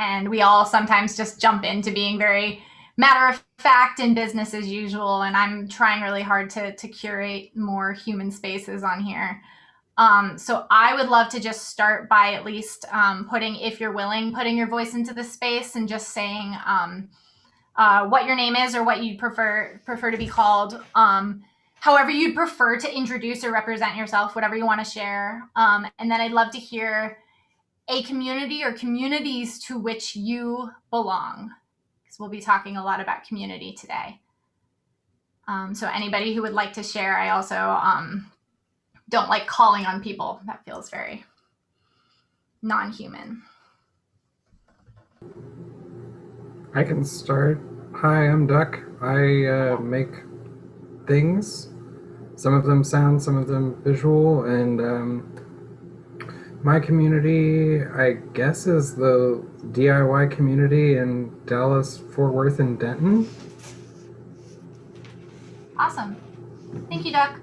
and we all sometimes just jump into being very matter of fact and business as usual. And I'm trying really hard to curate more human spaces on here. So I would love to just start by at least putting, if you're willing, putting your voice into the space and just saying what your name is or what you prefer to be called. However you'd prefer to introduce or represent yourself, whatever you want to share. And then I'd love to hear a community or communities to which you belong, because we'll be talking a lot about community today. So anybody who would like to share. I also don't like calling on people. That feels very non-human. I can start. Hi, I'm Duck. I make things. Some of them sound, some of them visual, and my community, I guess, is the DIY community in Dallas, Fort Worth, and Denton. Awesome. Thank you, Duck.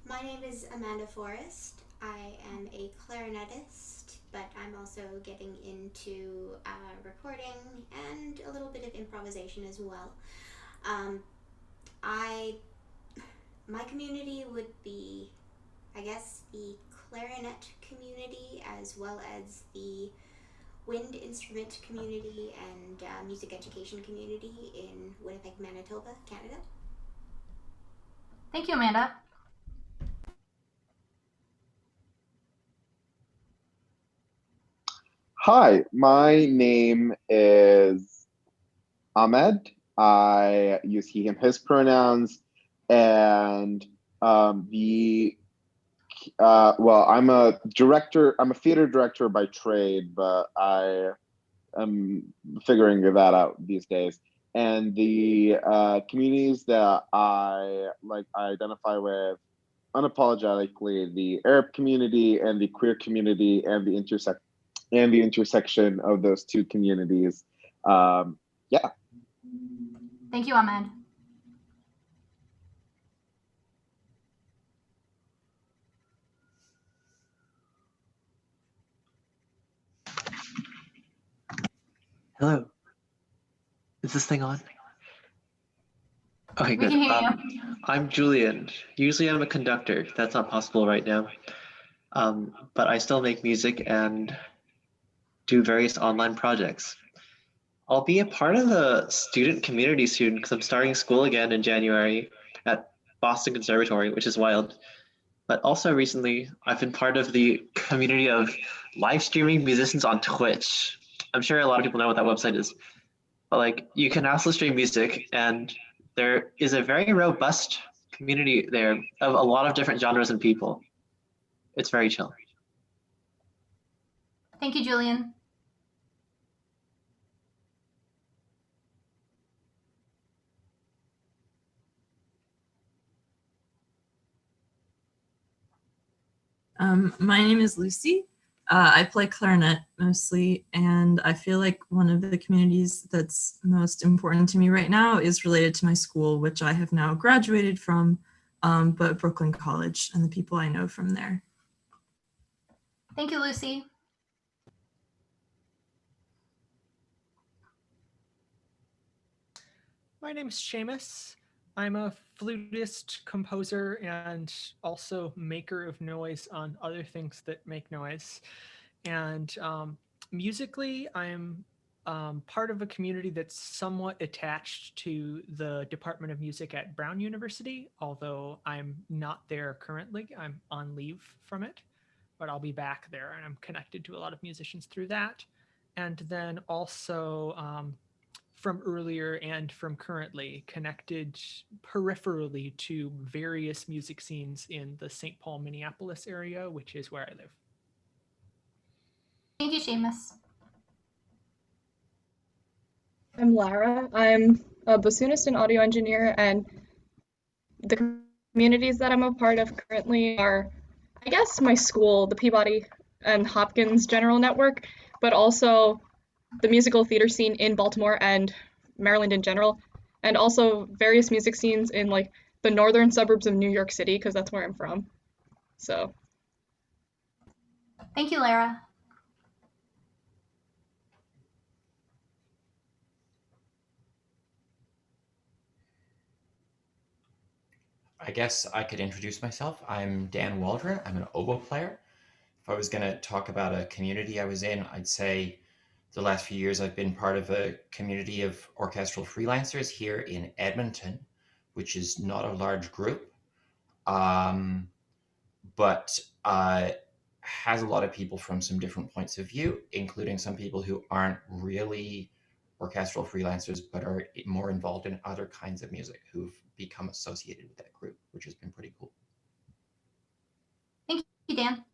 My name is Amanda Forrest. I am a clarinetist, but I'm also getting into recording and a little bit of improvisation as well. My community would be, I guess, the clarinet community as well as the wind instrument community and music education community in Winnipeg, Manitoba, Canada. Thank you, Amanda. Hi, my name is Ahmed. I use he, him, his pronouns, and I'm a director. I'm a theater director by trade, but I am figuring that out these days. And the communities that I identify with unapologetically: the Arab community and the queer community, and the intersection of those two communities. Yeah. Thank you, Ahmed. Hello. Is this thing on? Okay, good. We can hear you. I'm Julian. Usually I'm a conductor. That's not possible right now. But I still make music and do various online projects. I'll be a part of the student community soon because I'm starting school again in January at Boston Conservatory, which is wild. But also recently, I've been part of the community of live streaming musicians on Twitch. I'm sure a lot of people know what that website is. But like, you can also stream music, and there is a very robust community there of a lot of different genres and people. It's very chill. Thank you, Julian. My name is Lucy. I play clarinet mostly, and I feel like one of the communities that's most important to me right now is related to my school, which I have now graduated from, but Brooklyn College and the people I know from there. Thank you, Lucy. My name is Seamus. I'm a flutist, composer, and also maker of noise on other things that make noise. And musically, I'm part of a community that's somewhat attached to the Department of Music at Brown University, although I'm not there currently. I'm on leave from it, but I'll be back there, and I'm connected to a lot of musicians through that. And then also from earlier and from currently connected peripherally to various music scenes in the St. Paul, Minneapolis area, which is where I live. Thank you, Seamus. I'm Lara. I'm a bassoonist and audio engineer, and the communities that I'm a part of currently are, I guess, my school, the Peabody and Hopkins General Network, but also the musical theater scene in Baltimore and Maryland in general, and also various music scenes in like the northern suburbs of New York City, because that's where I'm from. So Thank you, Lara. I guess I could introduce myself. I'm Dan Waldron. I'm an oboe player. If I was going to talk about a community I was in, I'd say the last few years I've been part of a community of orchestral freelancers here in Edmonton, which is not a large group, but has a lot of people from some different points of view, including some people who aren't really orchestral freelancers, but are more involved in other kinds of music who've become associated with that group, which has been pretty cool. Thank you, Dan.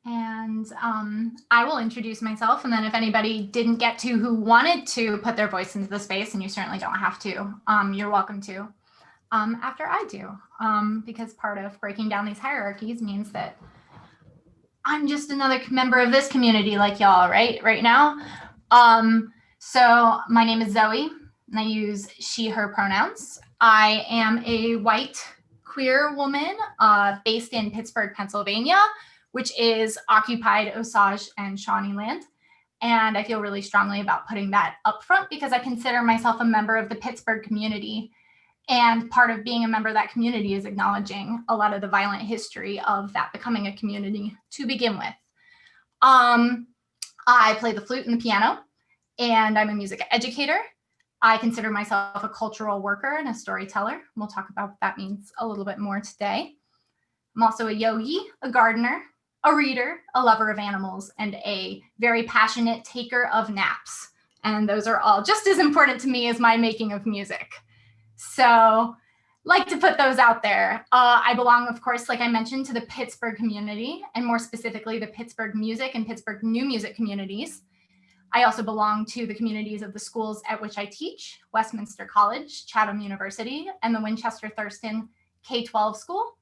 And I will introduce myself, and then if anybody didn't get to who wanted to put their voice into the space, and you certainly don't have to, you're welcome to after I do, because part of breaking down these hierarchies means that I'm just another member of this community like y'all, right now. So my name is Zoe, and I use she, her pronouns. I am a white queer woman based in Pittsburgh, Pennsylvania, which is occupied Osage and Shawnee land. And I feel really strongly about putting that up front because I consider myself a member of the Pittsburgh community. And part of being a member of that community is acknowledging a lot of the violent history of that becoming a community to begin with. I play the flute and the piano, and I'm a music educator. I consider myself a cultural worker and a storyteller. We'll talk about what that means a little bit more today. I'm also a yogi, a gardener, a reader, a lover of animals, and a very passionate taker of naps. And those are all just as important to me as my making of music. So like to put those out there. I belong, of course, like I mentioned, to the Pittsburgh community, and more specifically, the Pittsburgh music and Pittsburgh new music communities. I also belong to the communities of the schools at which I teach, Westminster College, Chatham University, and the Winchester Thurston K-12 school.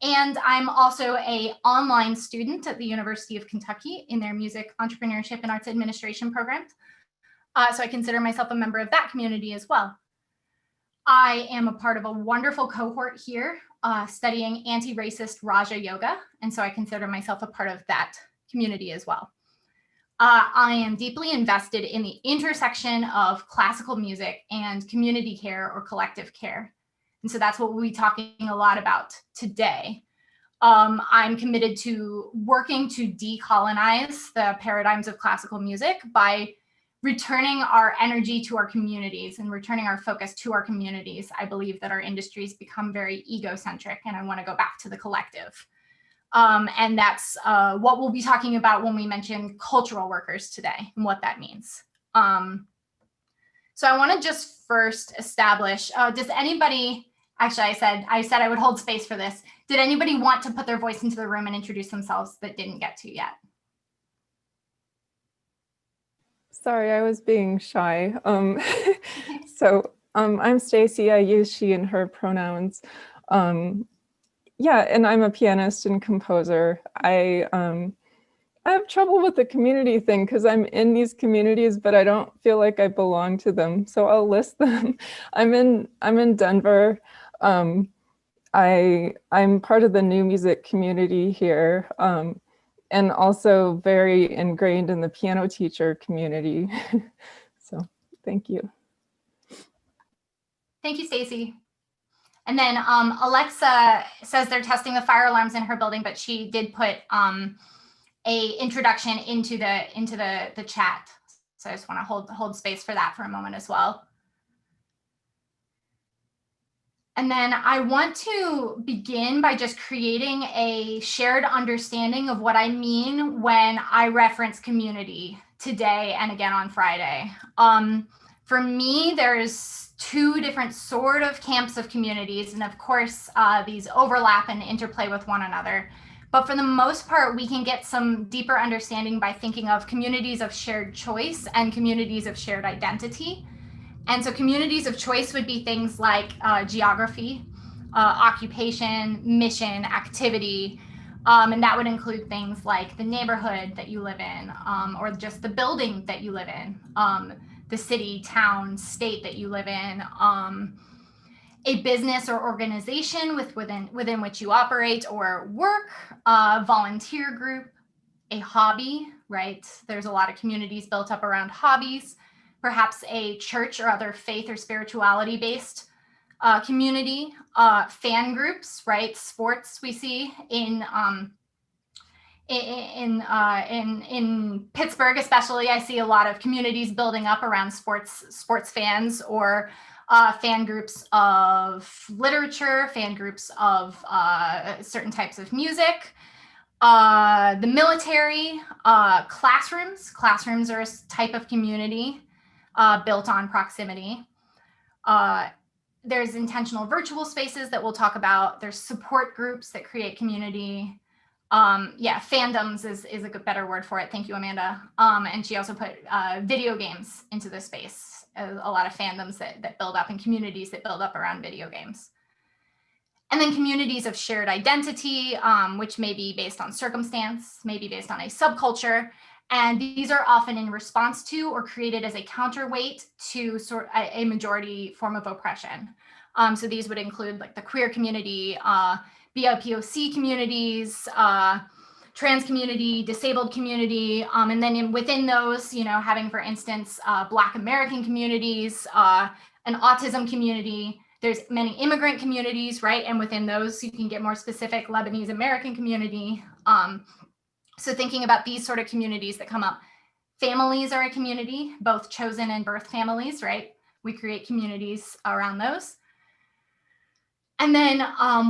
And I'm also an online student at the University of Kentucky in their music entrepreneurship and arts administration programs. So I consider myself a member of that community as well. I am a part of a wonderful cohort here studying anti-racist Raja Yoga. And so I consider myself a part of that community as well. I am deeply invested in the intersection of classical music and community care or collective care. And so that's what we'll be talking a lot about today. I'm committed to working to decolonize the paradigms of classical music by returning our energy to our communities and returning our focus to our communities. I believe that our industries become very egocentric, and I want to go back to the collective. And that's what we'll be talking about when we mention cultural workers today and what that means. So I want to just first establish, does anybody, actually I said I would hold space for this. Did anybody want to put their voice into the room and introduce themselves that didn't get to yet? Sorry, I was being shy. I'm Stacy. I use she and her pronouns. Yeah, and I'm a pianist and composer. I have trouble with the community thing because I'm in these communities, but I don't feel like I belong to them. So I'll list them. I'm in Denver. I'm part of the new music community here. And also very ingrained in the piano teacher community. So thank you. Thank you, Stacy. And then Alexa says they're testing the fire alarms in her building, but she did put a introduction into the chat. So I just want to hold space for that for a moment as well. And then I want to begin by just creating a shared understanding of what I mean when I reference community today and again on Friday. For me, there's two different sort of camps of communities. And of course, these overlap and interplay with one another. But for the most part, we can get some deeper understanding by thinking of communities of shared choice and communities of shared identity. And so communities of choice would be things like geography, occupation, mission, activity. And that would include things like the neighborhood that you live in, or just the building that you live in. the city, town, state that you live in, a business or organization within which you operate or work, a volunteer group, a hobby, right? There's a lot of communities built up around hobbies, perhaps a church or other faith or spirituality based community, fan groups, right? Sports we see in Pittsburgh, especially. I see a lot of communities building up around sports fans, or fan groups of literature, fan groups of certain types of music. The military, classrooms. Classrooms are a type of community built on proximity. There's intentional virtual spaces that we'll talk about. There's support groups that create community. Fandoms is a good, better word for it. Thank you, Amanda. And she also put video games into this space. A lot of fandoms that build up, and communities that build up around video games. And then communities of shared identity, which may be based on circumstance, maybe based on a subculture. And these are often in response to or created as a counterweight to a majority form of oppression. So these would include like the queer community, BIPOC communities, trans community, disabled community, and then within those, having, for instance, Black American communities, an autism community. There's many immigrant communities, right? And within those, you can get more specific, Lebanese American community. So thinking about these sort of communities that come up. Families are a community, both chosen and birth families, right? We create communities around those. And then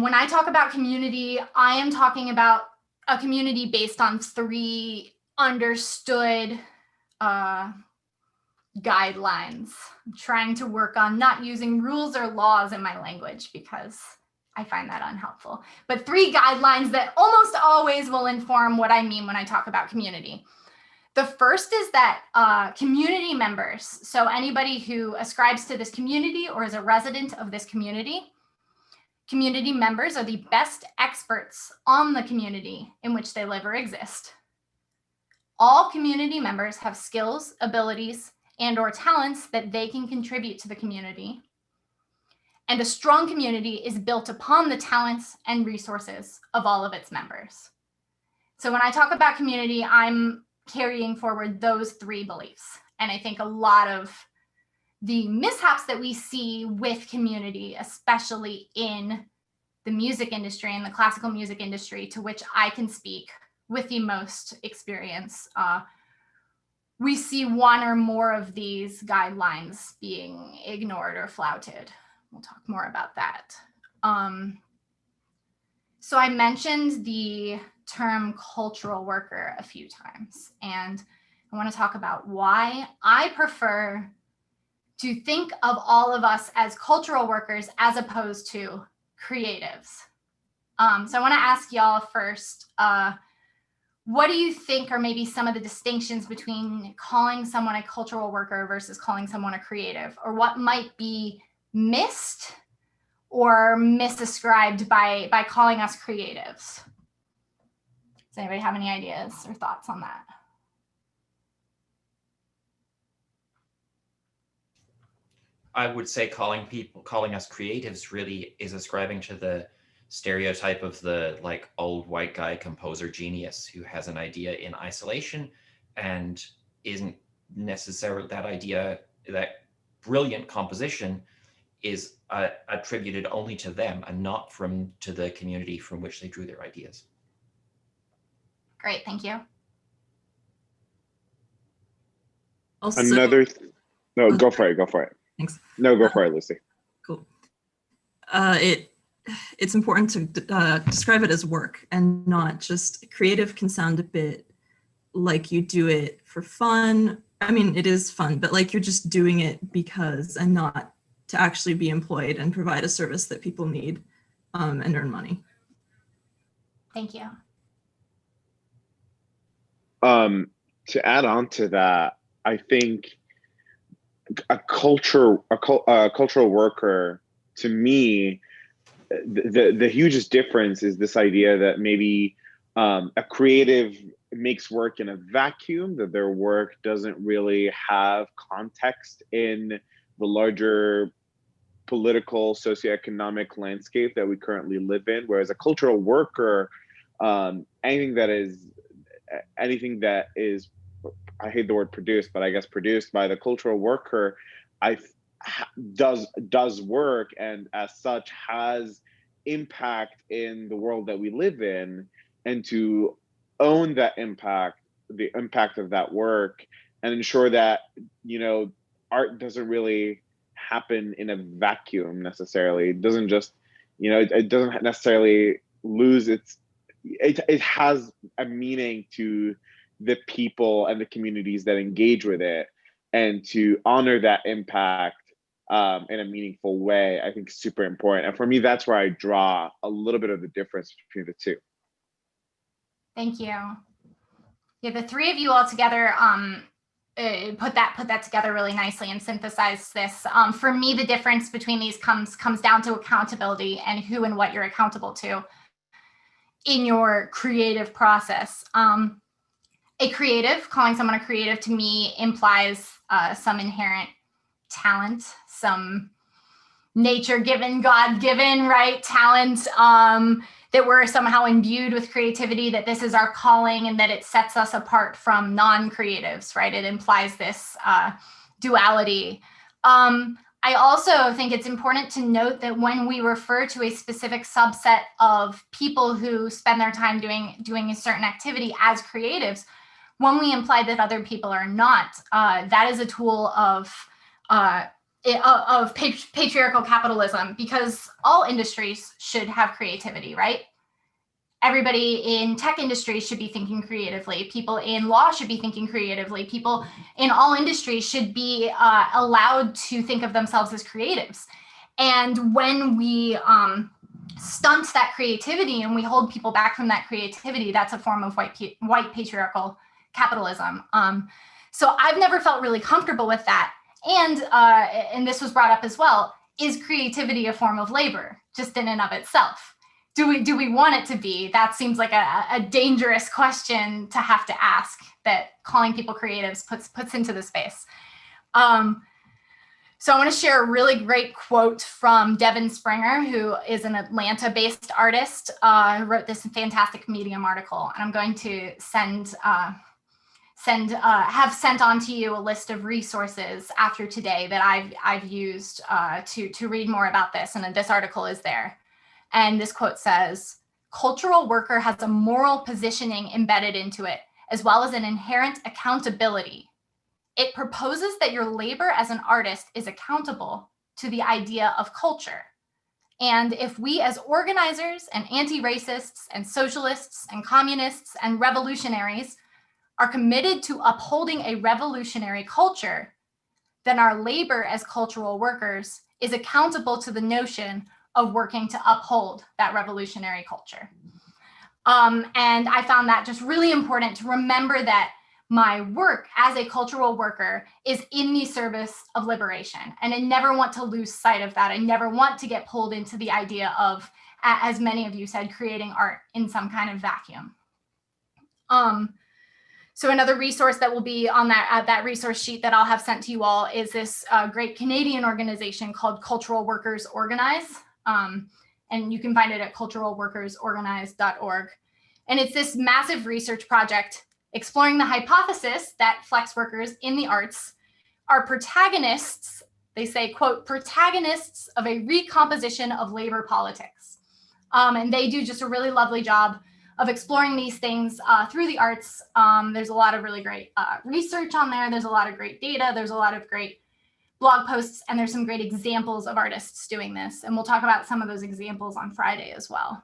when I talk about community, I am talking about a community based on 3 understood guidelines. I'm trying to work on not using rules or laws in my language because I find that unhelpful. But 3 guidelines that almost always will inform what I mean when I talk about community. The first is that community members, so anybody who ascribes to this community or is a resident of this community members are the best experts on the community in which they live or exist. All community members have skills, abilities, and/or talents that they can contribute to the community. And a strong community is built upon the talents and resources of all of its members. So when I talk about community, I'm carrying forward those 3 beliefs. And I think a lot of the mishaps that we see with community, especially in the music industry and the classical music industry, to which I can speak with the most experience, we see 1 or more of these guidelines being ignored or flouted. We'll talk more about that. So I mentioned the term cultural worker a few times, and I want to talk about why I prefer to think of all of us as cultural workers as opposed to creatives. So I want to ask y'all first, what do you think are maybe some of the distinctions between calling someone a cultural worker versus calling someone a creative, or what might be missed or misascribed by calling us creatives? Does anybody have any ideas or thoughts on that? I would say calling us creatives really is ascribing to the stereotype of the like old white guy composer genius who has an idea in isolation and isn't necessarily that idea, that brilliant composition is attributed only to them and not to the community from which they drew their ideas. Great, thank you. Also, Go for it. Thanks. No, go for it, Lucy. Cool. It's important to describe it as work and not just creative. Can sound a bit like you do it for fun. I mean, it is fun, but like you're just doing it because, and not to actually be employed and provide a service that people need and earn money. Thank you. To add on to that, I think a cultural worker, to me, the hugest difference is this idea that maybe a creative makes work in a vacuum, that their work doesn't really have context in the larger political, socioeconomic landscape that we currently live in. Whereas a cultural worker, anything that is, I hate the word produced, but I guess produced by the cultural worker, I does work, and as such has impact in the world that we live in, and to own that impact, the impact of that work, and ensure that, you know, art doesn't really happen in a vacuum necessarily. It doesn't just, you know, it doesn't necessarily lose it has a meaning to the people and the communities that engage with it, and to honor that impact in a meaningful way, I think is super important. And for me, that's where I draw a little bit of the difference between the two. Thank you. Yeah, the three of you all together put that together really nicely and synthesized this. For me, the difference between these comes down to accountability and who and what you're accountable to in your creative process. Calling someone a creative to me implies some inherent talent, some nature-given, God-given, right, talent, that we're somehow imbued with creativity, that this is our calling, and that it sets us apart from non-creatives, right? It implies this duality. I also think it's important to note that when we refer to a specific subset of people who spend their time doing a certain activity as creatives, when we imply that other people are not, that is a tool of patriarchal capitalism, because all industries should have creativity, right? Everybody in tech industry should be thinking creatively. People in law should be thinking creatively. People in all industries should be allowed to think of themselves as creatives. And when we stunt that creativity and we hold people back from that creativity, that's a form of white patriarchal capitalism. So I've never felt really comfortable with that. And this was brought up as well, is creativity a form of labor just in and of itself? Do we want it to be? That seems like a dangerous question to have to ask, that calling people creatives puts into the space. So I want to share a really great quote from Devin Springer, who is an Atlanta-based artist, who wrote this fantastic Medium article. And I'm going to have sent on to you a list of resources after today that I've used to read more about this. And this article is there. And this quote says, "Cultural worker has a moral positioning embedded into it, as well as an inherent accountability. It proposes that your labor as an artist is accountable to the idea of culture. And if we as organizers and anti-racists and socialists and communists and revolutionaries are committed to upholding a revolutionary culture, then our labor as cultural workers is accountable to the notion of working to uphold that revolutionary culture." And I found that just really important to remember, that my work as a cultural worker is in the service of liberation. And I never want to lose sight of that. I never want to get pulled into the idea of, as many of you said, creating art in some kind of vacuum. So another resource that will be on that resource sheet that I'll have sent to you all is this great Canadian organization called Cultural Workers Organize. And you can find it at culturalworkersorganize.org. And it's this massive research project exploring the hypothesis that flex workers in the arts are protagonists, they say, quote, protagonists of a recomposition of labor politics. And they do just a really lovely job of exploring these things through the arts. There's a lot of really great research on there. There's a lot of great data. There's a lot of great blog posts, and there's some great examples of artists doing this. And we'll talk about some of those examples on Friday as well.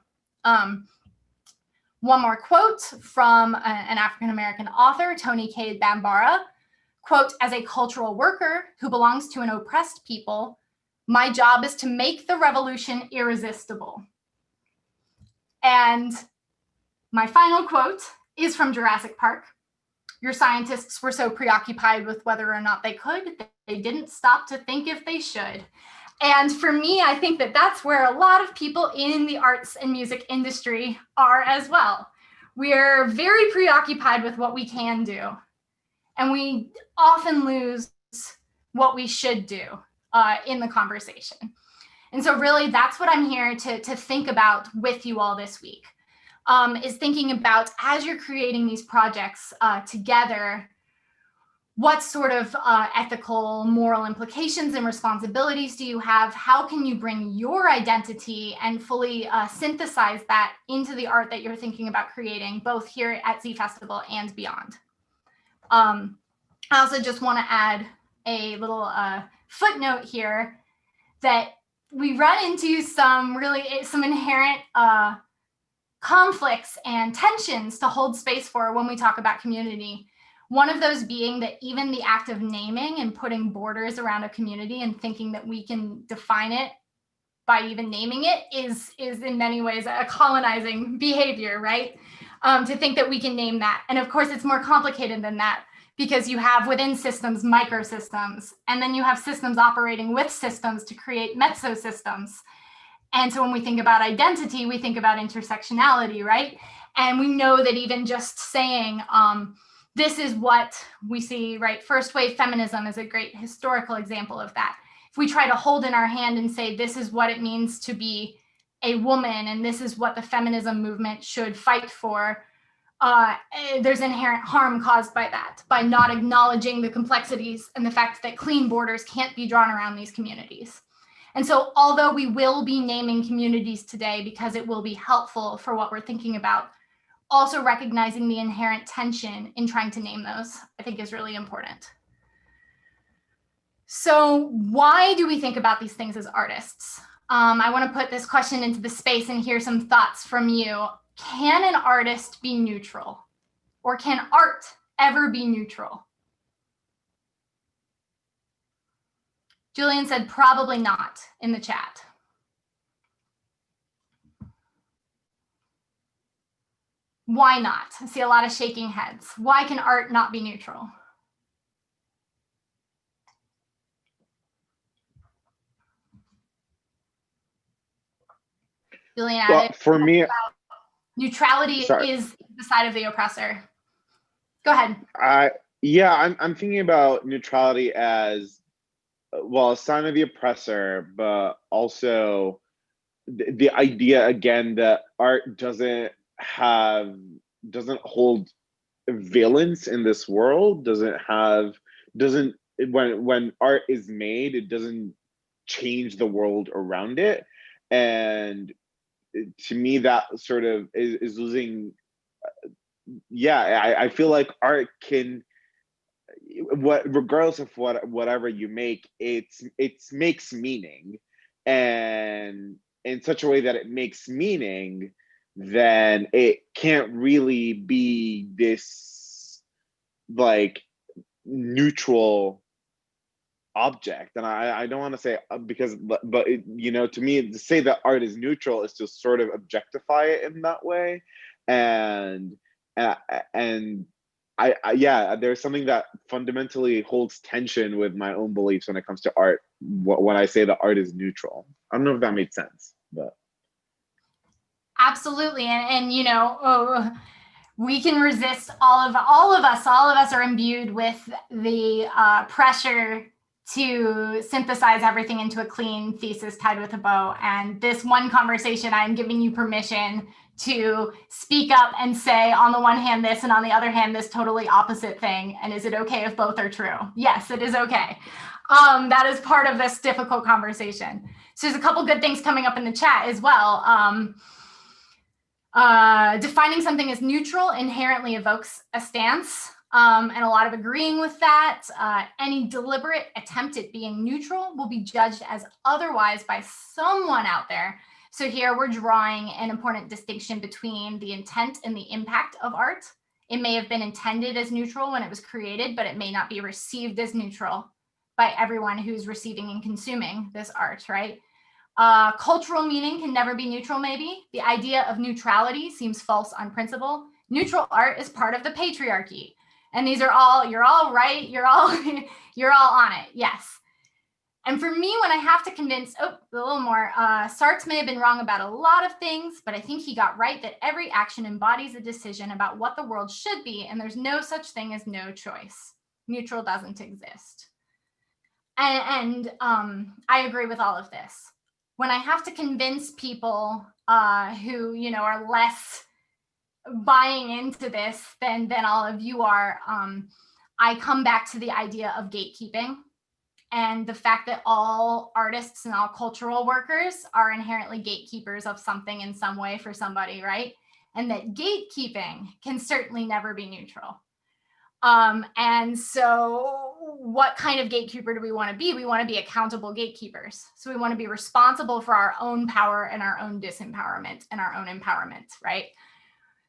One more quote from an African-American author, Toni Cade Bambara, quote, "As a cultural worker who belongs to an oppressed people, my job is to make the revolution irresistible." And my final quote is from Jurassic Park. "Your scientists were so preoccupied with whether or not they could, that they didn't stop to think if they should." And for me, I think that that's where a lot of people in the arts and music industry are as well, we're very preoccupied with what we can do, and we often lose what we should do in the conversation. And so really that's what I'm here to think about with you all this week, is thinking about, as you're creating these projects together, what sort of ethical, moral implications and responsibilities do you have? How can you bring your identity and fully synthesize that into the art that you're thinking about creating, both here at Z Festival and beyond? I also just want to add a little footnote here that we run into some inherent conflicts and tensions to hold space for when we talk about community. One of those being that even the act of naming and putting borders around a community and thinking that we can define it by even naming it is in many ways a colonizing behavior, right? To think that we can name that. And of course, it's more complicated than that, because you have within systems microsystems, and then you have systems operating with systems to create mesosystems. And so when we think about identity, we think about intersectionality, right? And we know that even just saying, this is what we see, right? First wave feminism is a great historical example of that. If we try to hold in our hand and say, this is what it means to be a woman, and this is what the feminism movement should fight for, there's inherent harm caused by that, by not acknowledging the complexities and the fact that clean borders can't be drawn around these communities. And so although we will be naming communities today because it will be helpful for what we're thinking about, also recognizing the inherent tension in trying to name those, I think, is really important. So why do we think about these things as artists? I want to put this question into the space and hear some thoughts from you. Can an artist be neutral? Or can art ever be neutral? Julian said probably not in the chat. Why not? I see a lot of shaking heads. Why can art not be neutral? Julian, Well, for me, neutrality sorry. is the side of the oppressor. Go ahead. I'm thinking about neutrality as, well, a sign of the oppressor, but also the idea again that art doesn't hold valence in this world, when art is made, it doesn't change the world around it. And to me, that sort of is losing. I feel like art can, regardless of whatever you make, it makes meaning, and in such a way that it makes meaning, then it can't really be this like neutral object. And I don't want to say because, but it, to me, to say that art is neutral is to sort of objectify it in that way. And there's something that fundamentally holds tension with my own beliefs when it comes to art, when I say that art is neutral. I don't know if that made sense, but absolutely. And we can resist all of us are imbued with the pressure to synthesize everything into a clean thesis tied with a bow. And this one conversation, I'm giving you permission to speak up and say, on the one hand this, and on the other hand this totally opposite thing. And is it okay if both are true? Yes, it is okay. That is part of this difficult conversation. So there's a couple good things coming up in the chat as well. Defining something as neutral inherently evokes a stance, and a lot of agreeing with that. Any deliberate attempt at being neutral will be judged as otherwise by someone out there. So here we're drawing an important distinction between the intent and the impact of art. It may have been intended as neutral when it was created, but it may not be received as neutral by everyone who's receiving and consuming this art, right? Cultural meaning can never be neutral, maybe. The idea of neutrality seems false on principle. Neutral art is part of the patriarchy. And these are all, you're all right, you're all on it, yes. And for me, when I have to convince, a little more, Sartre may have been wrong about a lot of things, but I think he got right that every action embodies a decision about what the world should be, and there's no such thing as no choice. Neutral doesn't exist. And I agree with all of this. When I have to convince people who, are less buying into this than all of you are, I come back to the idea of gatekeeping. And the fact that all artists and all cultural workers are inherently gatekeepers of something in some way for somebody, right? And that gatekeeping can certainly never be neutral. And so what kind of gatekeeper do we want to be? We want to be accountable gatekeepers. So we want to be responsible for our own power and our own disempowerment and our own empowerment, right?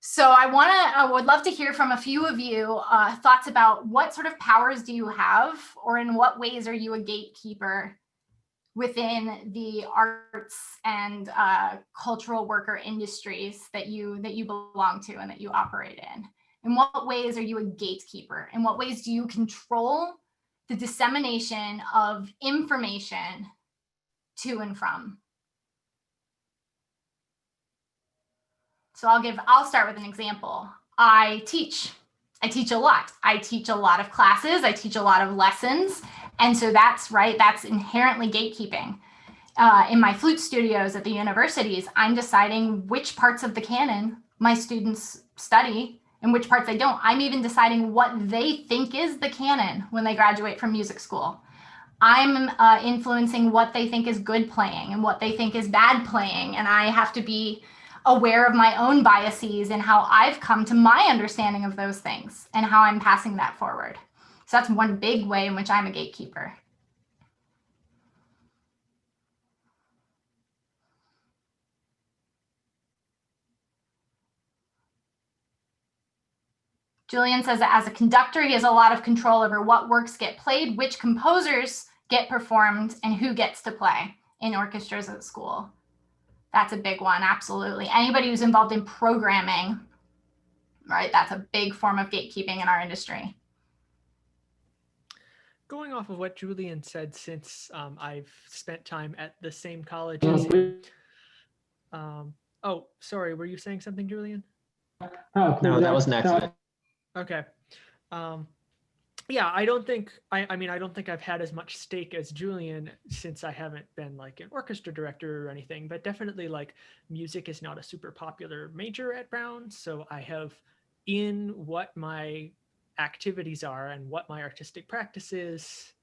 So I would love to hear from a few of you thoughts about what sort of powers do you have, or in what ways are you a gatekeeper within the arts and cultural worker industries that you belong to and that you operate in? In what ways are you a gatekeeper? In what ways do you control the dissemination of information to and from? So I'll start with an example. I teach a lot. I teach a lot of classes. I teach a lot of lessons. And so that's inherently gatekeeping. In my flute studios at the universities, I'm deciding which parts of the canon my students study and which parts they don't. I'm even deciding what they think is the canon when they graduate from music school. I'm influencing what they think is good playing and what they think is bad playing. And I have to be aware of my own biases and how I've come to my understanding of those things and how I'm passing that forward. So that's one big way in which I'm a gatekeeper. Julian says that as a conductor, he has a lot of control over what works get played, which composers get performed, and who gets to play in orchestras at school. That's a big one, absolutely. Anybody who's involved in programming, right? That's a big form of gatekeeping in our industry. Going off of what Julian said, since I've spent time at the same college as him. Oh, sorry, were you saying something, Julian? No, that was an accident. Okay. Yeah, I don't think I've had as much stake as Julian, since I haven't been like an orchestra director or anything, but definitely like music is not a super popular major at Brown. So I have, in what my activities are and what my artistic practice is,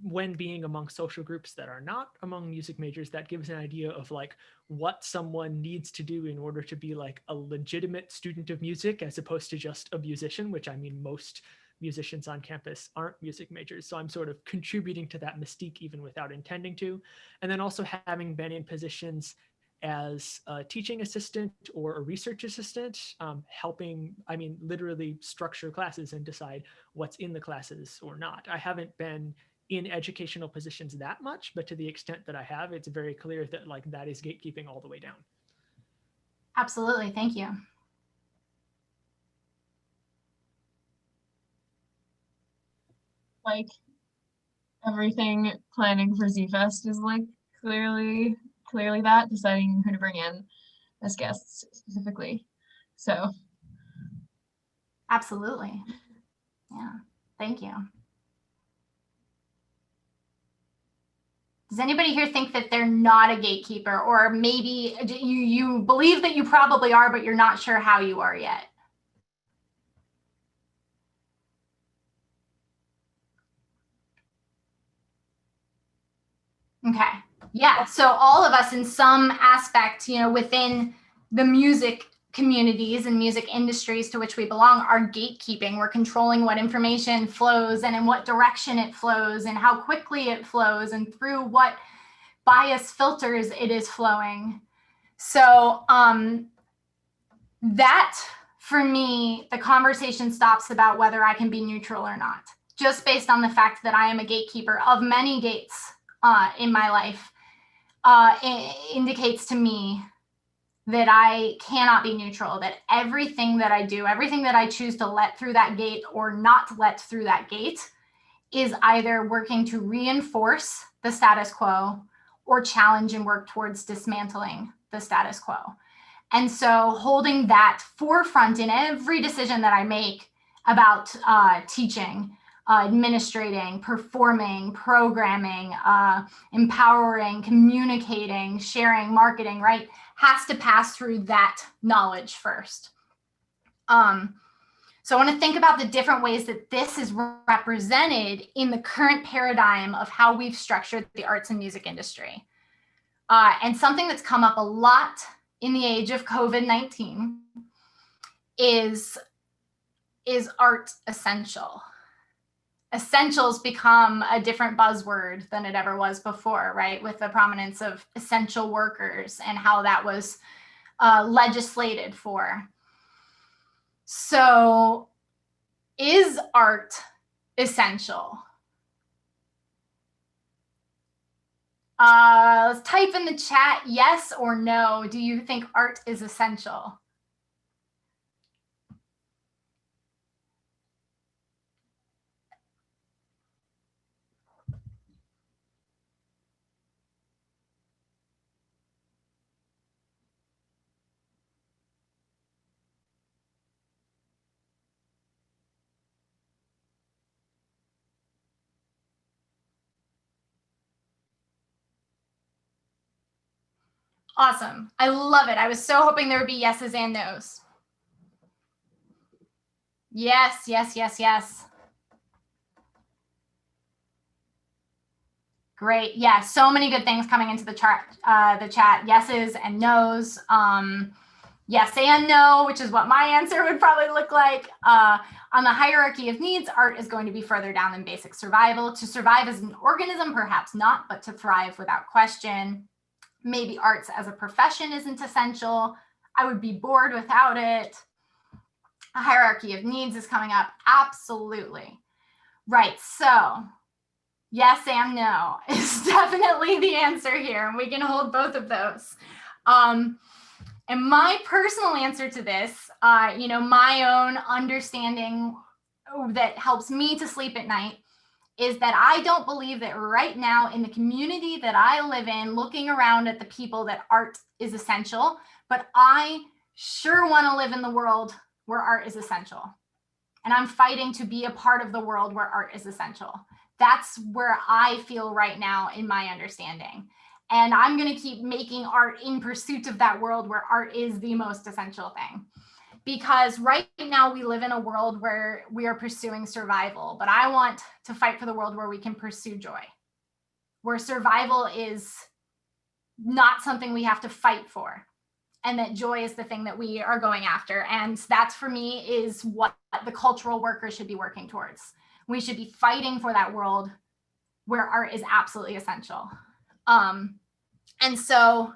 when being among social groups that are not among music majors, that gives an idea of like what someone needs to do in order to be like a legitimate student of music, as opposed to just a musician, which I mean, most musicians on campus aren't music majors. So I'm sort of contributing to that mystique even without intending to. And then also having been in positions as a teaching assistant or a research assistant, helping, literally structure classes and decide what's in the classes or not. I haven't been in educational positions that much, but to the extent that I have, it's very clear that like that is gatekeeping all the way down. Absolutely, thank you. Like everything planning for Z-Fest is like clearly that, deciding who to bring in as guests specifically. So absolutely. Yeah, thank you. Does anybody here think that they're not a gatekeeper, or maybe you believe that you probably are, but you're not sure how you are yet? Okay, yeah, so all of us in some aspect, within the music communities and music industries to which we belong are gatekeeping. We're controlling what information flows and in what direction it flows and how quickly it flows and through what bias filters it is flowing. So that, for me, the conversation stops about whether I can be neutral or not, just based on the fact that I am a gatekeeper of many gates in my life. It indicates to me that I cannot be neutral, that everything that I do, everything that I choose to let through that gate or not let through that gate is either working to reinforce the status quo or challenge and work towards dismantling the status quo. And so holding that forefront in every decision that I make about teaching, administrating, performing, programming, empowering, communicating, sharing, marketing, right, has to pass through that knowledge first. So I want to think about the different ways that this is represented in the current paradigm of how we've structured the arts and music industry. And something that's come up a lot in the age of COVID-19 is art essential? Essentials become a different buzzword than it ever was before, right? With the prominence of essential workers and how that was legislated for. So is art essential? Let's type in the chat, yes or no. Do you think art is essential? Awesome. I love it. I was so hoping there would be yeses and nos. Yes, yes, yes, yes. Great. Yeah, so many good things coming into the chat. Yeses and nos. Yes and no, which is what my answer would probably look like. On the hierarchy of needs, art is going to be further down than basic survival. To survive as an organism, perhaps not, but to thrive without question. Maybe arts as a profession isn't essential. I would be bored without it. A hierarchy of needs is coming up. Absolutely. Right. So yes and no is definitely the answer here. And we can hold both of those. And my personal answer to this, my own understanding that helps me to sleep at night is that I don't believe that right now in the community that I live in, looking around at the people, that art is essential, but I sure want to live in the world where art is essential. And I'm fighting to be a part of the world where art is essential. That's where I feel right now in my understanding. And I'm going to keep making art in pursuit of that world where art is the most essential thing. Because right now we live in a world where we are pursuing survival, but I want to fight for the world where we can pursue joy, where survival is not something we have to fight for, and that joy is the thing that we are going after. And that, for me, is what the cultural workers should be working towards. We should be fighting for that world where art is absolutely essential. And so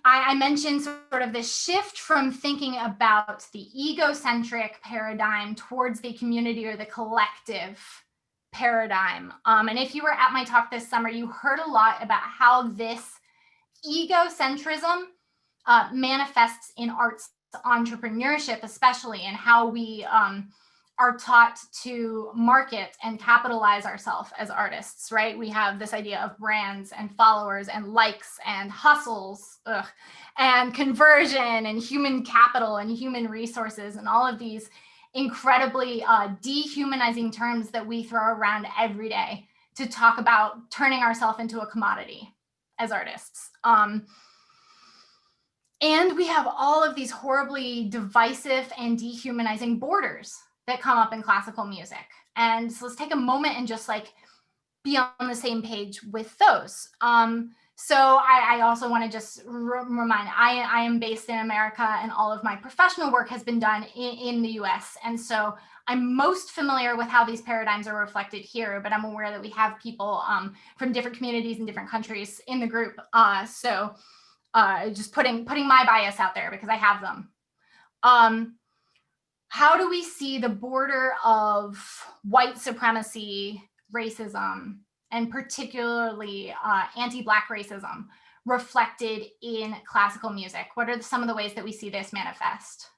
I mentioned sort of this shift from thinking about the egocentric paradigm towards the community or the collective paradigm. And if you were at my talk this summer, you heard a lot about how this egocentrism manifests in arts entrepreneurship, especially, and how we are taught to market and capitalize ourselves as artists, right? We have this idea of brands and followers and likes and hustles, and conversion and human capital and human resources and all of these incredibly dehumanizing terms that we throw around every day to talk about turning ourselves into a commodity as artists. And we have all of these horribly divisive and dehumanizing borders that come up in classical music. And so let's take a moment and just like be on the same page with those. So I also want to just remind, I am based in America, and all of my professional work has been done in the US. And so I'm most familiar with how these paradigms are reflected here, but I'm aware that we have people from different communities and different countries in the group. So just putting my bias out there because I have them. How do we see the border of white supremacy, racism, and particularly anti-Black racism reflected in classical music? What are some of the ways that we see this manifest?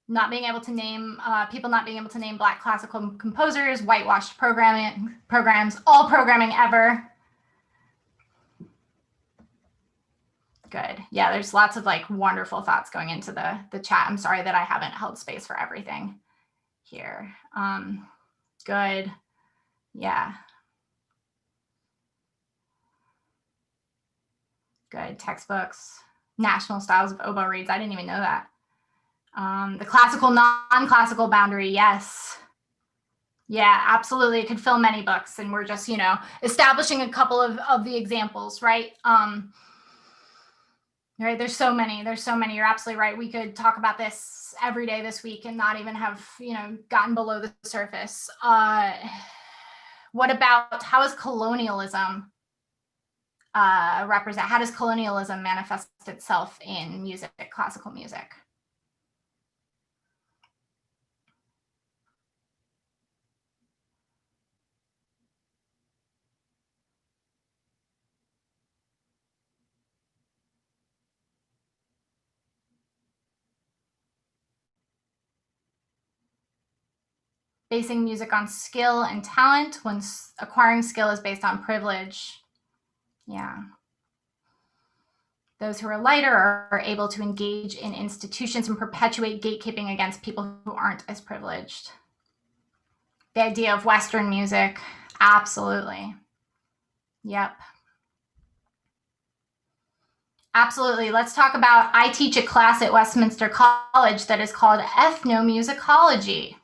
not being able to name people not being able to name Black classical composers, whitewashed programs, all programming ever. Good. Yeah, there's lots of like wonderful thoughts going into the chat. I'm sorry that I haven't held space for everything here. Good. Yeah. Good. Textbooks, national styles of oboe reeds. I didn't even know that. The classical, non-classical boundary. Yes. Yeah, absolutely. It could fill many books, and we're just, establishing a couple of the examples, right? Right. There's so many. You're absolutely right. We could talk about this every day this week and not even have, gotten below the surface. What about how is colonialism represent? How does colonialism manifest itself in music, classical music? Basing music on skill and talent when acquiring skill is based on privilege. Yeah. Those who are lighter are able to engage in institutions and perpetuate gatekeeping against people who aren't as privileged. The idea of Western music, absolutely. Yep. Absolutely. Let's talk about, I teach a class at Westminster College that is called ethnomusicology.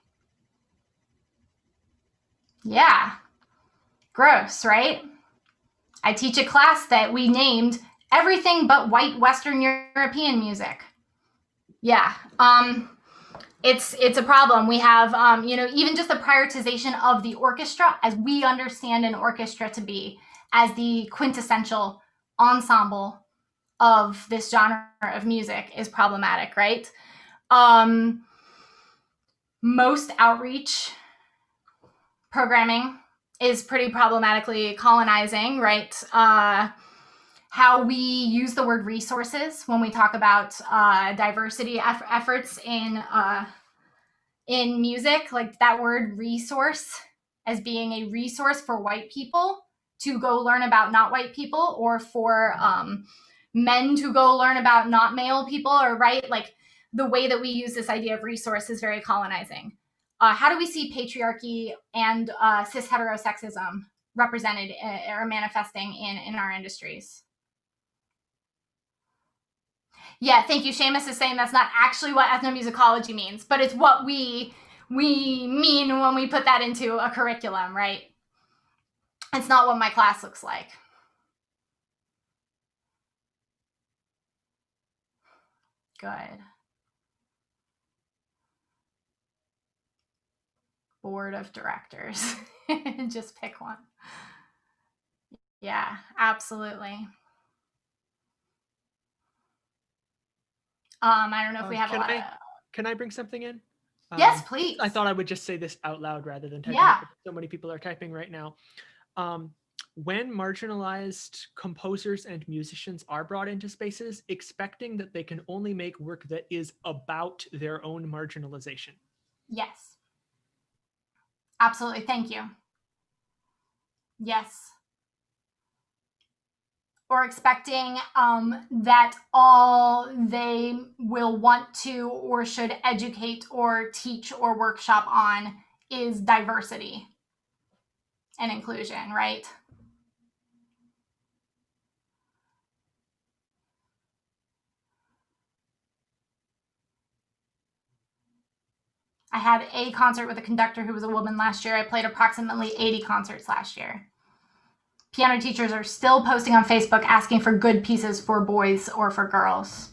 Yeah. Gross, right? I teach a class that we named everything but white Western European music. Yeah. It's a problem. We have, even just the prioritization of the orchestra as we understand an orchestra to be as the quintessential ensemble of this genre of music is problematic, right? Most outreach programming is pretty problematically colonizing, right? How we use the word resources when we talk about diversity efforts in music, like that word resource as being a resource for white people to go learn about not white people, or for men to go learn about not male people, or right? Like the way that we use this idea of resource is very colonizing. How do we see patriarchy and cis heterosexism represented or manifesting in our industries? Yeah, thank you. Seamus is saying that's not actually what ethnomusicology means, but it's what we mean when we put that into a curriculum, right? It's not what my class looks like. Good. Board of directors. Just pick one. Yeah, absolutely. I don't know if we have a lot of... Can I bring something in? Yes, please. I thought I would just say this out loud rather than typing. Yeah. It. So many people are typing right now. When marginalized composers and musicians are brought into spaces, expecting that they can only make work that is about their own marginalization. Yes. Absolutely. Thank you. Yes. Or expecting that all they will want to or should educate or teach or workshop on is diversity and inclusion, right? I had a concert with a conductor who was a woman last year. I played approximately 80 concerts last year. Piano teachers are still posting on Facebook asking for good pieces for boys or for girls.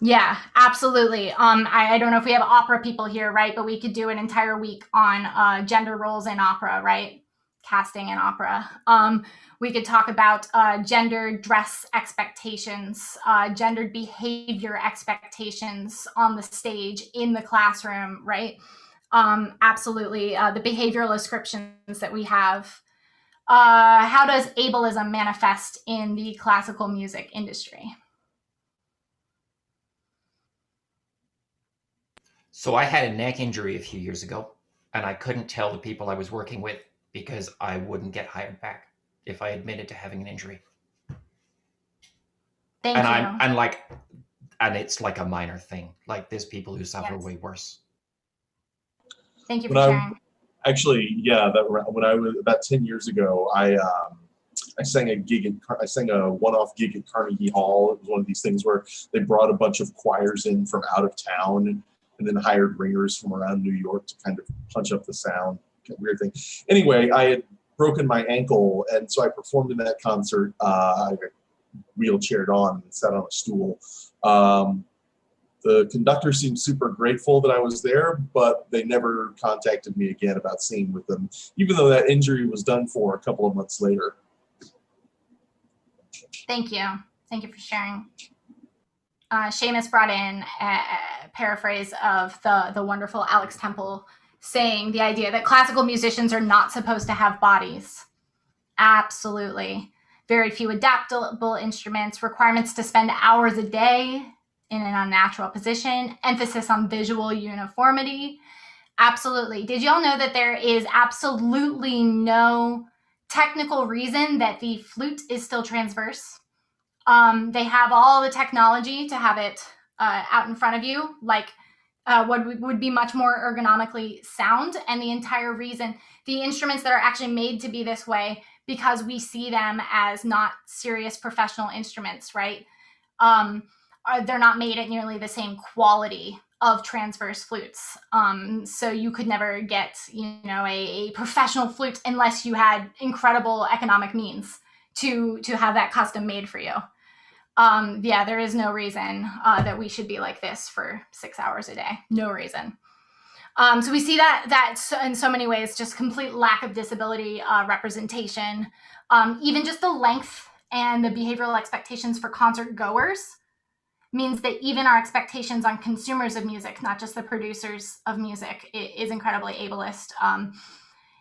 Yeah, absolutely. I don't know if we have opera people here, right? But we could do an entire week on gender roles in opera, right? Casting in opera. We could talk about gendered dress expectations, gendered behavior expectations on the stage, in the classroom, right? Absolutely. The behavioral ascriptions that we have. How does ableism manifest in the classical music industry? So I had a neck injury a few years ago, and I couldn't tell the people I was working with because I wouldn't get hired back if I admitted to having an injury. Thank And you. and it's like a minor thing. Like there's people who suffer Yes. way worse. Thank you for When I sharing. actually, yeah, when I was about 10 years ago, I sang I sang a one-off gig at Carnegie Hall. It was one of these things where they brought a bunch of choirs in from out of town and then hired ringers from around New York to kind of punch up the sound. Weird thing. Anyway, I had broken my ankle, and so I performed in that concert. I got wheelchaired on and sat on a stool. The conductor seemed super grateful that I was there, but they never contacted me again about singing with them, even though that injury was done for a couple of months later. Thank you. Thank you for sharing. Seamus brought in a paraphrase of the wonderful Alex Temple saying the idea that classical musicians are not supposed to have bodies. Absolutely. Very few adaptable instruments, requirements to spend hours a day in an unnatural position, emphasis on visual uniformity. Absolutely. Did y'all know that there is absolutely no technical reason that the flute is still transverse? They have all the technology to have it out in front of you, like what would be much more ergonomically sound. And the entire reason, the instruments that are actually made to be this way, because we see them as not serious professional instruments, right? They're not made at nearly the same quality of transverse flutes. So you could never get, a professional flute unless you had incredible economic means to have that custom made for you. Yeah, there is no reason that we should be like this for 6 hours a day. No reason. So we see that in so many ways, just complete lack of disability representation. Even just the length and the behavioral expectations for concert goers means that even our expectations on consumers of music, not just the producers of music, is incredibly ableist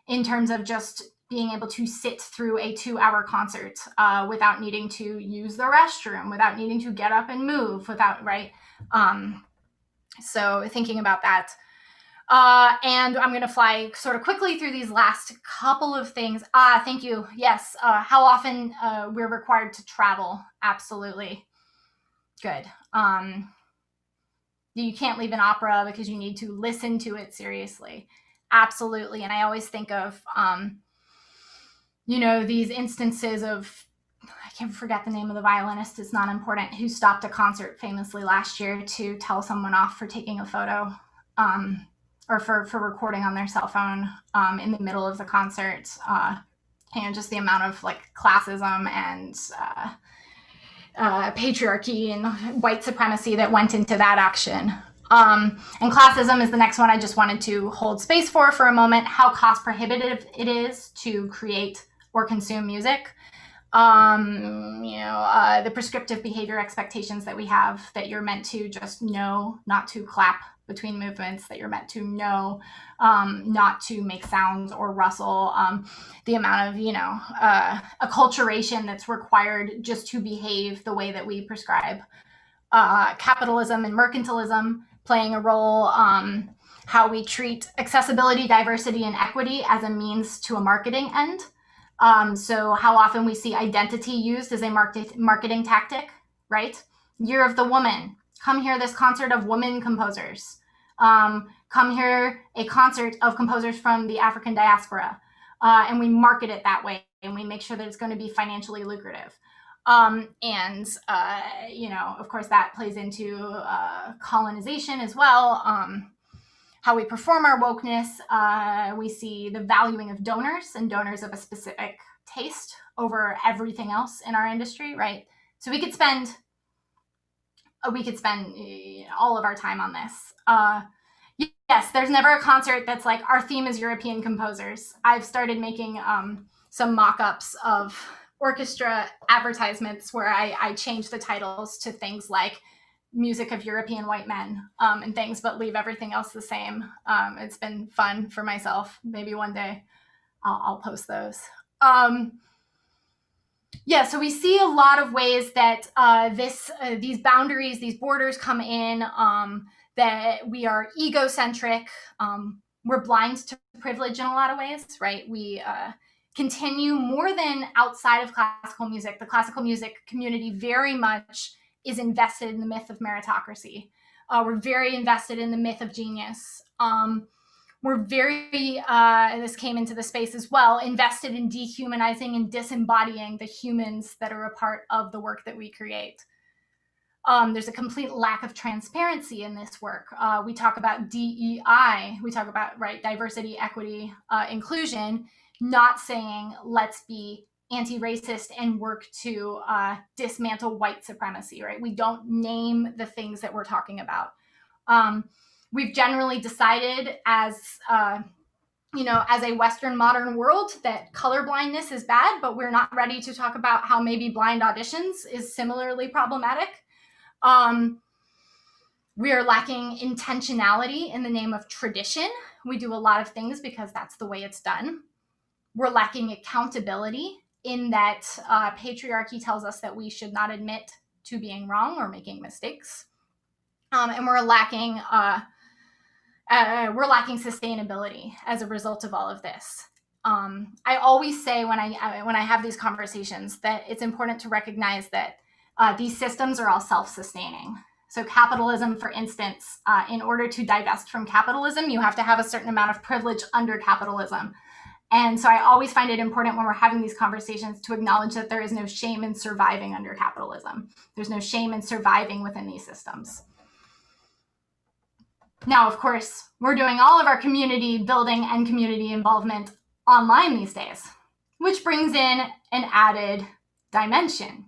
in terms of just being able to sit through a 2-hour concert without needing to use the restroom, without needing to get up and move, right? So thinking about that. And I'm going to fly sort of quickly through these last couple of things. Thank you. Yes. How often we're required to travel. Absolutely. Good. You can't leave an opera because you need to listen to it seriously. Absolutely. And I always think of, these instances of, I can't forget the name of the violinist, it's not important, who stopped a concert famously last year to tell someone off for taking a photo or for recording on their cell phone in the middle of the concert. Just the amount of classism and patriarchy and white supremacy that went into that action. And classism is the next one I just wanted to hold space for a moment, how cost prohibitive it is to create or consume music. The prescriptive behavior expectations that we have, that you're meant to just know not to clap between movements, that you're meant to know not to make sounds or rustle, the amount of, acculturation that's required just to behave the way that we prescribe. Capitalism and mercantilism playing a role, how we treat accessibility, diversity, and equity as a means to a marketing end. So how often we see identity used as a marketing tactic, right? Year of the Woman. Come hear this concert of women composers. Come hear a concert of composers from the African diaspora. And we market it that way, and we make sure that it's going to be financially lucrative. Of course, that plays into colonization as well. How we perform our wokeness, we see the valuing of donors and donors of a specific taste over everything else in our industry, right? So we could spend all of our time on this. Yes, there's never a concert that's like, our theme is European composers. I've started making some mock-ups of orchestra advertisements where I change the titles to things like music of European white men and things, but leave everything else the same. It's been fun for myself. Maybe one day I'll post those. So we see a lot of ways that these boundaries, these borders come in, that we are egocentric. We're blind to privilege in a lot of ways, right? We continue more than outside of classical music. The classical music community very much is invested in the myth of meritocracy. We're very invested in the myth of genius. We're very, and this came into the space as well, invested in dehumanizing and disembodying the humans that are a part of the work that we create. There's a complete lack of transparency in this work. We talk about DEI, we talk about, right, diversity, equity, inclusion, not saying let's be anti-racist and work to dismantle white supremacy, right? We don't name the things that we're talking about. We've generally decided as a Western modern world that colorblindness is bad, but we're not ready to talk about how maybe blind auditions is similarly problematic. We are lacking intentionality in the name of tradition. We do a lot of things because that's the way it's done. We're lacking accountability in that patriarchy tells us that we should not admit to being wrong or making mistakes. And we're lacking sustainability as a result of all of this. I always say when I have these conversations that it's important to recognize that these systems are all self-sustaining. So capitalism, for instance, in order to divest from capitalism, you have to have a certain amount of privilege under capitalism. And so I always find it important when we're having these conversations to acknowledge that there is no shame in surviving under capitalism. There's no shame in surviving within these systems. Now, of course, we're doing all of our community building and community involvement online these days, which brings in an added dimension.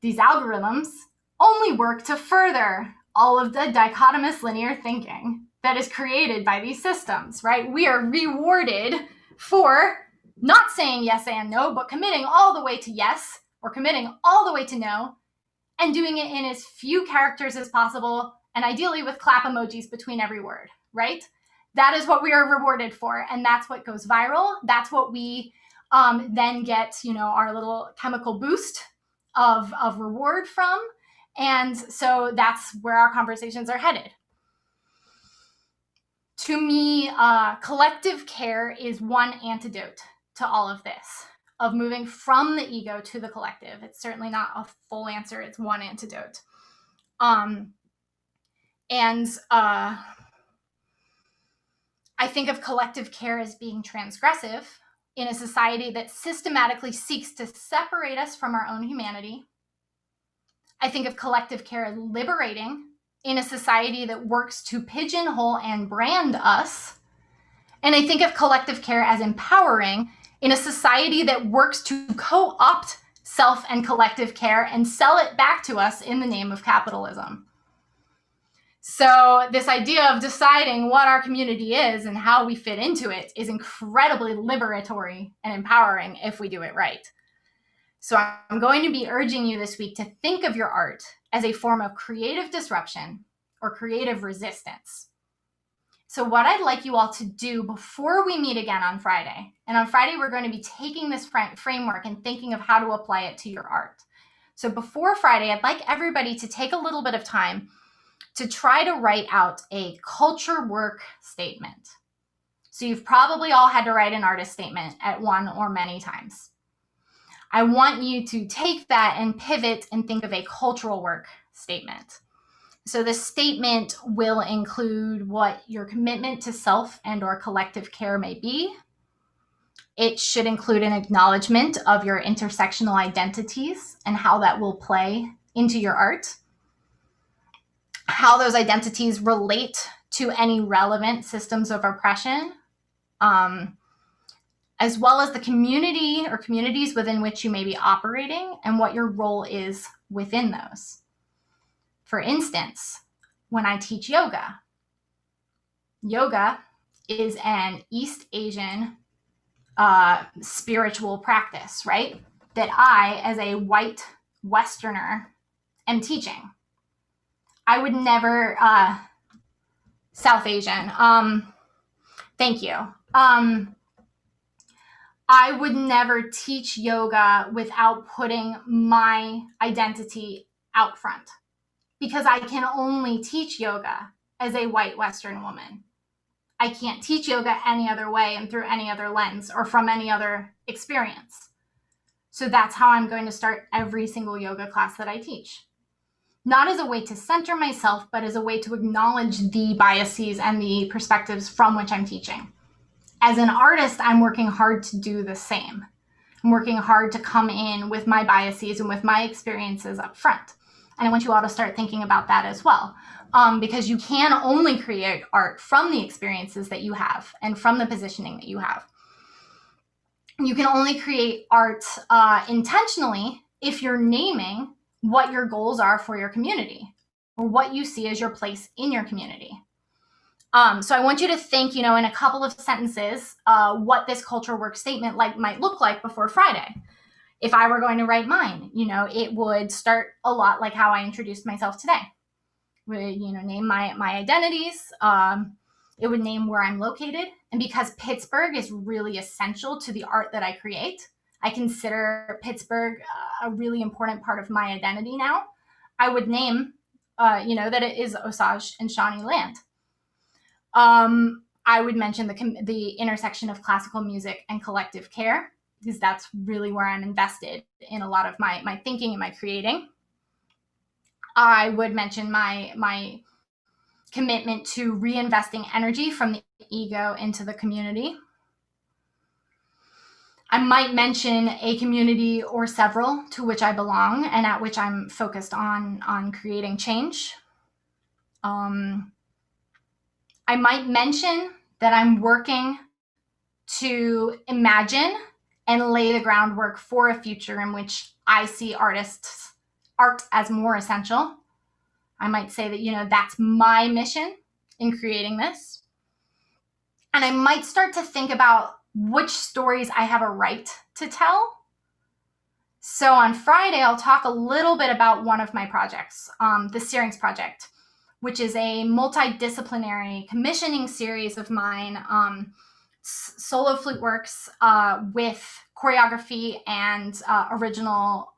These algorithms only work to further all of the dichotomous linear thinking that is created by these systems, right? We are rewarded for not saying yes and no, but committing all the way to yes or committing all the way to no and doing it in as few characters as possible and ideally with clap emojis between every word, right? That is what we are rewarded for, and that's what goes viral. That's what we then get, our little chemical boost of reward from. And so that's where our conversations are headed. To me, collective care is one antidote to all of this, of moving from the ego to the collective. It's certainly not a full answer. It's one antidote. I think of collective care as being transgressive in a society that systematically seeks to separate us from our own humanity. I think of collective care as liberating in a society that works to pigeonhole and brand us. And I think of collective care as empowering in a society that works to co-opt self and collective care and sell it back to us in the name of capitalism. So this idea of deciding what our community is and how we fit into it is incredibly liberatory and empowering if we do it right. So I'm going to be urging you this week to think of your art as a form of creative disruption or creative resistance. So what I'd like you all to do before we meet again on Friday, and on Friday we're going to be taking this framework and thinking of how to apply it to your art. So before Friday, I'd like everybody to take a little bit of time to try to write out a culture work statement. So you've probably all had to write an artist statement at one or many times. I want you to take that and pivot and think of a cultural work statement. So the statement will include what your commitment to self and or collective care may be. It should include an acknowledgement of your intersectional identities and how that will play into your art. How those identities relate to any relevant systems of oppression, as well as the community or communities within which you may be operating and what your role is within those. For instance, when I teach yoga, yoga is an East Asian spiritual practice, right? That I, as a white Westerner, am teaching. I would never, South Asian, thank you. I would never teach yoga without putting my identity out front. because I can only teach yoga as a white Western woman. I can't teach yoga any other way and through any other lens or from any other experience. So that's how I'm going to start every single yoga class that I teach. Not as a way to center myself, but as a way to acknowledge the biases and the perspectives from which I'm teaching. As an artist, I'm working hard to do the same. I'm working hard to come in with my biases and with my experiences up front. And I want you all to start thinking about that as well. Because you can only create art from the experiences that you have and from the positioning that you have. You can only create art intentionally if you're naming what your goals are for your community or what you see as your place in your community. So I want you to think, in a couple of sentences, what this culture work statement might look like before Friday. If I were going to write mine, it would start a lot like how I introduced myself today. Would, name my identities. It would name where I'm located. And because Pittsburgh is really essential to the art that I create, I consider Pittsburgh a really important part of my identity now. I would name, that it is Osage and Shawnee land. I would mention the intersection of classical music and collective care, because that's really where I'm invested in a lot of my thinking and my creating. I would mention my commitment to reinvesting energy from the ego into the community. I might mention a community or several to which I belong and at which I'm focused on creating change. I might mention that I'm working to imagine and lay the groundwork for a future in which I see art as more essential. I might say that, that's my mission in creating this. And I might start to think about which stories I have a right to tell. So on Friday, I'll talk a little bit about one of my projects, the Syrinx Project, which is a multidisciplinary commissioning series of mine, solo flute works with choreography and original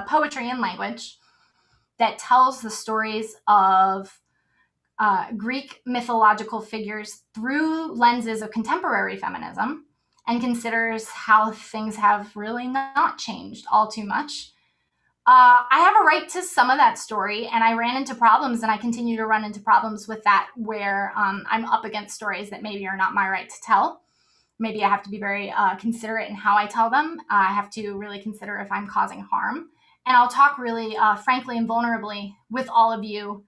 poetry and language that tells the stories of Greek mythological figures through lenses of contemporary feminism and considers how things have really not changed all too much. I have a right to some of that story, and I ran into problems, and I continue to run into problems with that where I'm up against stories that maybe are not my right to tell. Maybe I have to be very considerate in how I tell them. I have to really consider if I'm causing harm. And I'll talk really frankly and vulnerably with all of you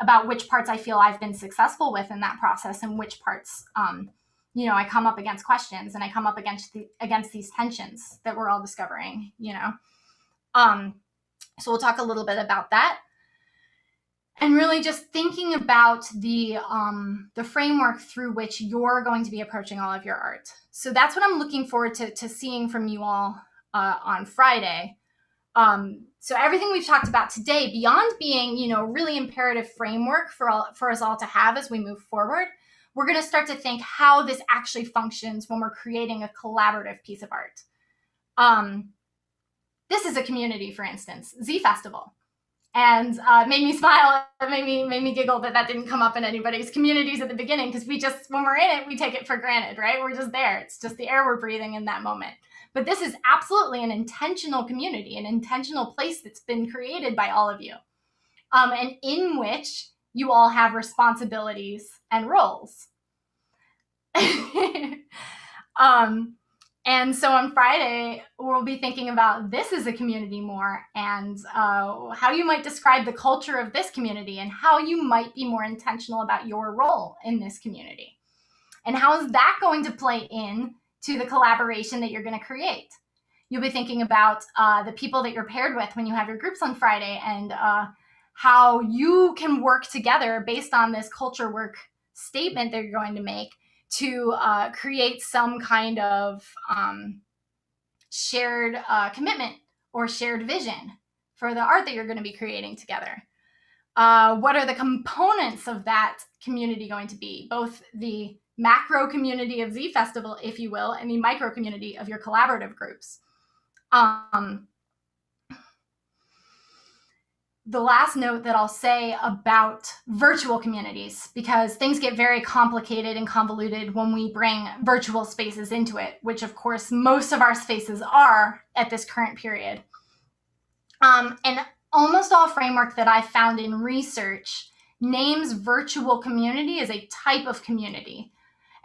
about which parts I feel I've been successful with in that process and which parts, I come up against questions and I come up against these tensions that we're all discovering, So we'll talk a little bit about that. And really just thinking about the framework through which you're going to be approaching all of your art. So that's what I'm looking forward to seeing from you all on Friday. So everything we've talked about today, beyond being, really imperative framework for us all to have as we move forward, we're going to start to think how this actually functions when we're creating a collaborative piece of art. This is a community, for instance, Z Festival. And it made me smile. It made me giggle that didn't come up in anybody's communities at the beginning, because when we're in it, we take it for granted, right? We're just there. It's just the air we're breathing in that moment. But this is absolutely an intentional community, an intentional place that's been created by all of you, and in which you all have responsibilities and roles. And so on Friday, we'll be thinking about this as a community more, and how you might describe the culture of this community and how you might be more intentional about your role in this community. And how is that going to play in to the collaboration that you're going to create? You'll be thinking about the people that you're paired with when you have your groups on Friday, and how you can work together based on this culture work statement that you're going to make to create some kind of shared commitment or shared vision for the art that you're going to be creating together. What are the components of that community going to be? Both the macro community of Z Festival, if you will, and the micro community of your collaborative groups. the last note that I'll say about virtual communities, because things get very complicated and convoluted when we bring virtual spaces into it, which of course most of our spaces are at this current period. And almost all framework that I found in research names virtual community as a type of community.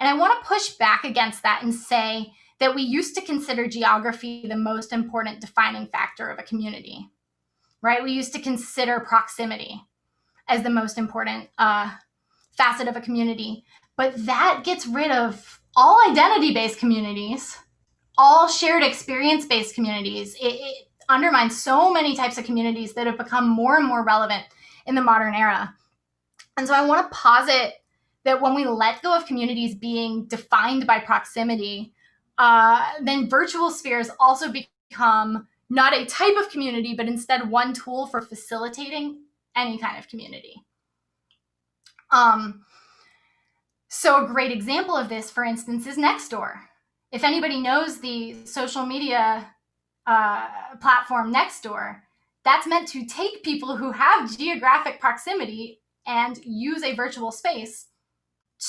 And I want to push back against that and say that we used to consider geography the most important defining factor of a community, right? We used to consider proximity as the most important facet of a community. But that gets rid of all identity-based communities, all shared experience-based communities. It undermines so many types of communities that have become more and more relevant in the modern era. And so I want to posit that when we let go of communities being defined by proximity, then virtual spheres also become not a type of community, but instead one tool for facilitating any kind of community. So a great example of this, for instance, is Nextdoor. If anybody knows the social media platform Nextdoor, that's meant to take people who have geographic proximity and use a virtual space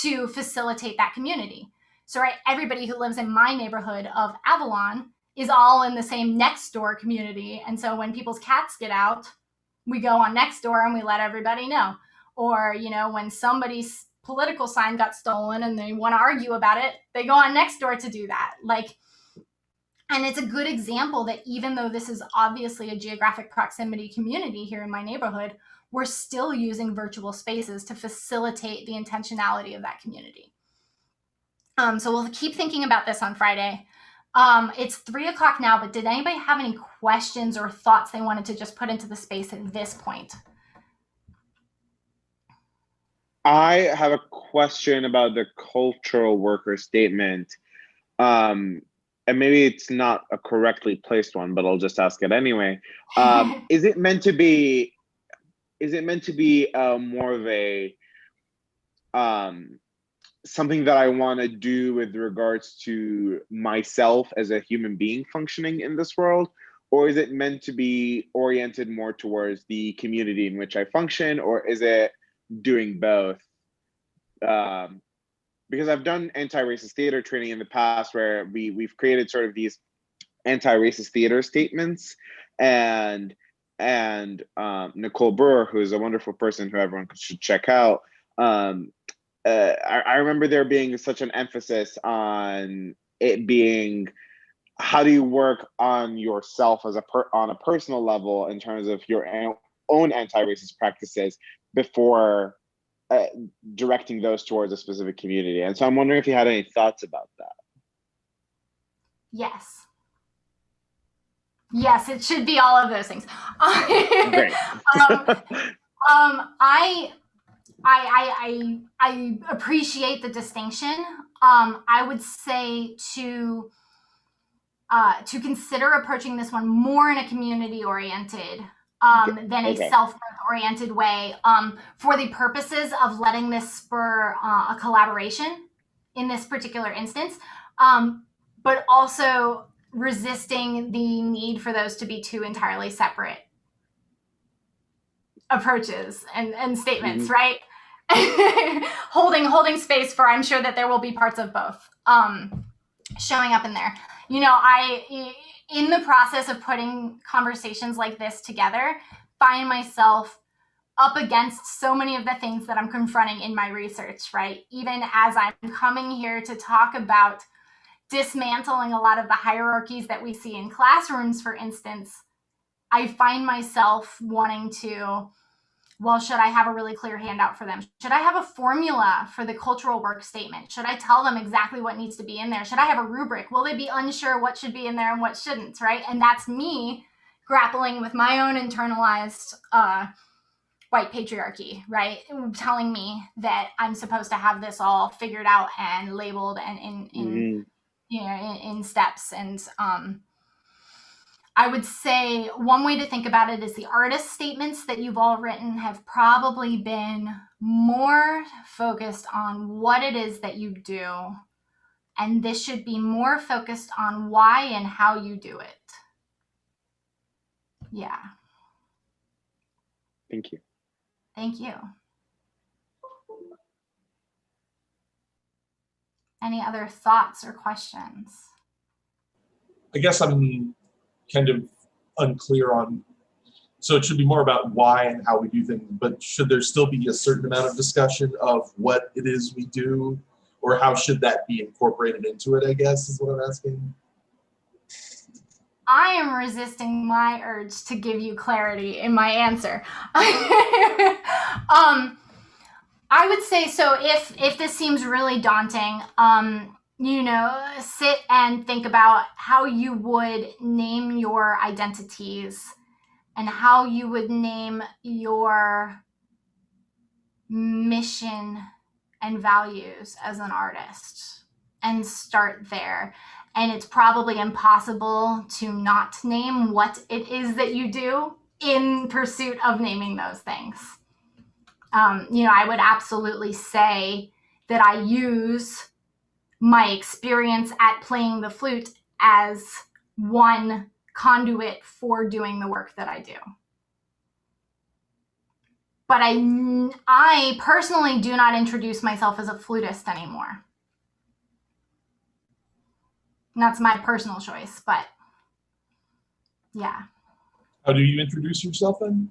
to facilitate that community. So, right, everybody who lives in my neighborhood of Avalon is all in the same Nextdoor community. And so when people's cats get out, we go on Nextdoor and we let everybody know. Or, you know, when somebody's political sign got stolen and they want to argue about it, they go on Nextdoor to do that. Like, and it's a good example that even though this is obviously a geographic proximity community here in my neighborhood, we're still using virtual spaces to facilitate the intentionality of that community. So we'll keep thinking about this on Friday. It's 3:00 now, but did anybody have any questions or thoughts they wanted to just put into the space at this point? I have a question about the cultural worker statement. And maybe it's not a correctly placed one, but I'll just ask it anyway. Is it meant to be more of a something that I want to do with regards to myself as a human being functioning in this world? Or is it meant to be oriented more towards the community in which I function? Or is it doing both? Because I've done anti-racist theater training in the past where we've created sort of these anti-racist theater statements, and Nicole Brewer, who is a wonderful person who everyone should check out, I remember there being such an emphasis on it being, how do you work on yourself as on a personal level in terms of your own anti-racist practices before directing those towards a specific community. And so I'm wondering if you had any thoughts about that. Yes. Yes, it should be all of those things. Great. I appreciate the distinction. I would say to consider approaching this one more in a community-oriented than a self-oriented way, for the purposes of letting this spur a collaboration in this particular instance, but also resisting the need for those to be two entirely separate approaches and statements, right? holding space for, I'm sure that there will be parts of both showing up in there. You know, in the process of putting conversations like this together, find myself up against so many of the things that I'm confronting in my research, right? Even as I'm coming here to talk about dismantling a lot of the hierarchies that we see in classrooms, for instance, I find myself wanting to, well, should I have a really clear handout for them? Should I have a formula for the cultural work statement? Should I tell them exactly what needs to be in there? Should I have a rubric? Will they be unsure what should be in there and what shouldn't, right? And that's me grappling with my own internalized white patriarchy, right? Telling me that I'm supposed to have this all figured out and labeled and in steps. And I would say one way to think about it is the artist statements that you've all written have probably been more focused on what it is that you do. And this should be more focused on why and how you do it. Yeah. Thank you. Thank you. Any other thoughts or questions? I guess I'm kind of unclear on, so it should be more about why and how we do things, but should there still be a certain amount of discussion of what it is we do, or how should that be incorporated into it, I guess, is what I'm asking. I am resisting my urge to give you clarity in my answer. I would say, so if this seems really daunting, sit and think about how you would name your identities and how you would name your mission and values as an artist, and start there. And it's probably impossible to not name what it is that you do in pursuit of naming those things. I would absolutely say that I use my experience at playing the flute as one conduit for doing the work that I do. But I personally do not introduce myself as a flutist anymore. And that's my personal choice, but yeah. How do you introduce yourself then?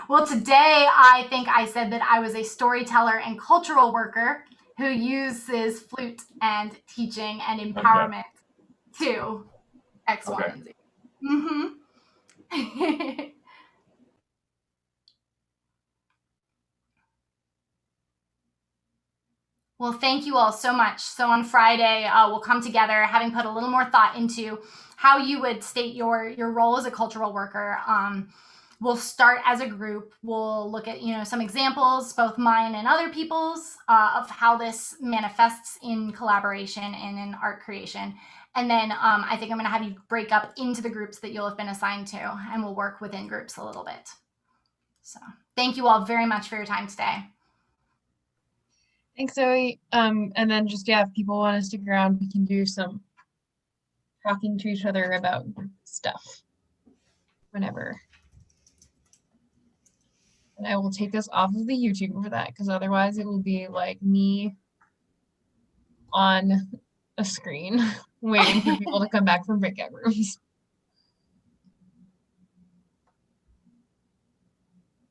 Well, today I think I said that I was a storyteller and cultural worker who uses flute and teaching and empowerment to X, Y, and Z. Mm-hmm. Well, thank you all so much. So on Friday, we'll come together, having put a little more thought into how you would state your role as a cultural worker. We'll start as a group. We'll look at some examples, both mine and other people's, of how this manifests in collaboration and in art creation. And then I think I'm going to have you break up into the groups that you'll have been assigned to, and we'll work within groups a little bit. So thank you all very much for your time today. Thanks, Zoe. And then just, yeah, if people want to stick around, we can do some talking to each other about stuff whenever. And I will take this off of the YouTube for that, because otherwise it will be like me on a screen waiting for people to come back from breakout rooms.